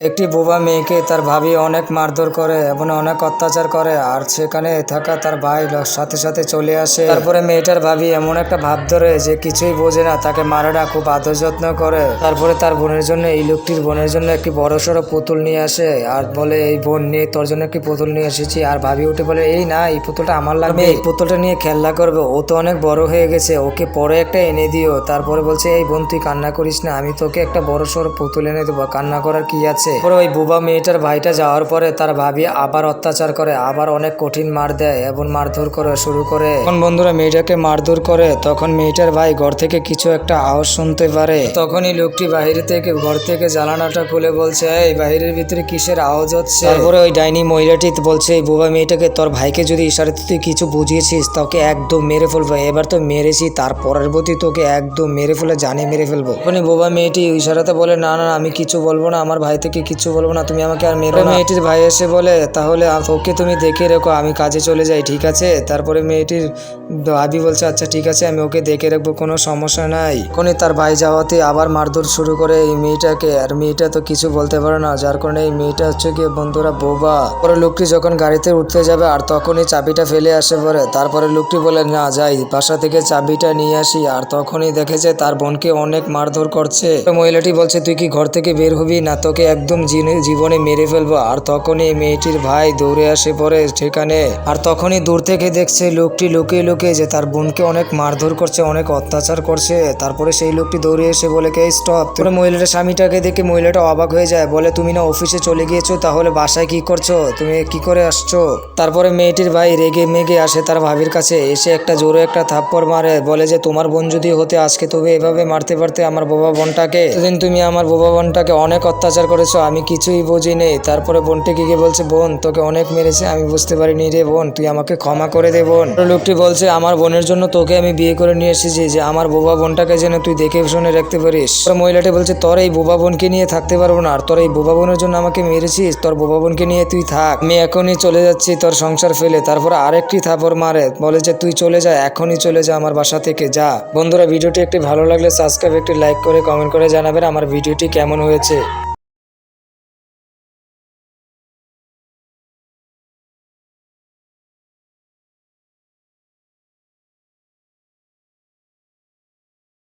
একটি বোবা মেয়েকে তার ভাবি অনেক মারধর করে এবং অনেক অত্যাচার করে, আর সেখানে থাকা তার ভাই সাথে সাথে চলে আসে। তারপরে মেয়েটার ভাবি এমন একটা ভাব ধরে যে কিছুই বোঝে না, তাকে মারে না, খুব আদর যত্ন করে। তারপরে তার বোনের জন্য, এই লোকটির বোনের জন্য একটি বড়সড় পুতুল নিয়ে আসে আর বলে, এই বোন নিয়ে তোর জন্য একটি পুতুল নিয়ে এসেছি। আর ভাবি উঠে বলে, এই না, এই পুতুলটা আমার লাগবে, এই পুতুলটা নিয়ে খেলা করবে, ও তো অনেক বড় হয়ে গেছে, ওকে পরে একটা এনে দিও। তারপরে বলছে, এই বোন তুই কান্না করিস না, আমি তোকে একটা বড়সড় পুতুল এনে দেবো, কান্না করার কি আছে। পরে ওই বুবা মেয়েটার ভাইটা যাওয়ার পরে তার ভাবি আবার অত্যাচার করে, আবার অনেক কঠিন মার দেয় এবং মারধর করে শুরু করে। তখন বন্ধুরা মেয়েটাকে মারধর করে, তখন মেয়েটার ভাই ঘর থেকে কিছু একটা আওয়াজ শুনতে পারে। তখনই লোকটি বাইরে থেকে ঘর থেকে জানালাটা খুলে বলছে, এই বাইরের ভিতরে কিসের আওয়াজ হচ্ছে। তারপরে ওই ডাইনি মহিলাটি বলছে, এই বুবা মেয়েটাকে, তোর ভাইকে যদি ইশারাতে তুই কিছু বুঝিয়েছিস তোকে একদম মেরে ফেলবো, এবার তো মেরেছি, তার পরবর্তী তোকে একদম মেরে ফেলে জানে মেরে ফেলবো। তখনই বুবা মেয়েটি ইশারাতে বলে, না না, আমি কিছু বলবো না, আমার ভাই থেকে কিছু বলবো না, তুমি আমাকে আর মেরো না। মেয়েটির ভাই এসে বলে, তাহলে ওকে তুমি দেখে রেখো, আমি কাজে চলে যাই, ঠিক আছে। তারপরে মেয়েটির ভাবি বলছে, আচ্ছা ঠিক আছে, আমি ওকে দেখে রাখবো, কোনো সমস্যা নাই। তখনই তার ভাই যাওয়াতে আবার মারধর শুরু করে এই মেয়েটাকে, আর মেয়েটা তো কিছু বলতে পারে না, যার কারণে এই মেয়েটা হচ্ছে কি বন্ধুরা বোবা। পরে লোকটি যখন গাড়িতে উঠতে যাবে আর তখনই চাবিটা ফেলে আসে পরে, তারপরে লোকটি বলে, না যাই বাসা থেকে চাবিটা নিয়ে আসি। আর তখনই দেখেছে তার বোনকে অনেক মারধর করছে। মহিলাটি বলছে, তুই কি ঘর থেকে বের হবি না, তোকে একদম জীবনে মেরে ফেলবো। আর তখনই মেয়েটির ভাই দৌড়ে আসে পরে সেখানে, আর তখনই দূর থেকে দেখছে লোকটি লুকিয়ে লুকিয়ে যে তার বোনকে অনেক মারধর করছে, অনেক অত্যাচার করছে। তারপরে সেই লোকটি দৌড়ে এসে বলে, কে স্টপ। তারপরে মহিলাটার স্বামীটাকে দেখে মহিলাটা অবাক হয়ে যায়, বলে, তুমি না অফিসে চলে গিয়েছো, তাহলে বাসায় কি করছো, তুমি কি করে আসছো। তারপরে মেয়েটির ভাই রেগে মেগে আসে তার ভাবির কাছে, এসে একটা জোরে একটা থাপ্পড় মারে, বলে যে তোমার বোন যদি হতে আজকে তবে এভাবে মারতে পারতে আমার বোবা বোনটাকে, সেদিন তুমি আমার বোবা বোনটাকে অনেক অত্যাচার করেছো, আমি কিছুই বুঝি নেই। তারপরে বোনটিকে গিয়ে বলছে, বোন তোকে অনেক মেরেছে, আমি বুঝতে পারিনি রে বোন, তুই আমাকে ক্ষমা করে দে বোন। লোকটি বলছে, আমার বোনের জন্য তোকে আমি বিয়ে করে নিয়ে এসেছি, যে আমার বোবা বোনটাকে যেন তুই দেখে শুনে রাখতে পারিস। মহিলাটি বলছে, তোর এই বোবা বোনকে নিয়ে থাকতে পারবো না, আর তোর এই বোবা বোনের জন্য আমাকে মেরেছিস, তোর বোবা বোনকে নিয়ে তুই থাক, আমি এখনই চলে যাচ্ছি তোর সংসার ফেলে। তারপর আরেকটি থাপড় মারে, বলে যে তুই চলে যা, এখনই চলে যা আমার বাসা থেকে যা। বন্ধুরা ভিডিওটি একটি ভালো লাগলে সাবস্ক্রাইব, একটি লাইক করে কমেন্ট করে জানাবেন আমার ভিডিওটি কেমন হয়েছে।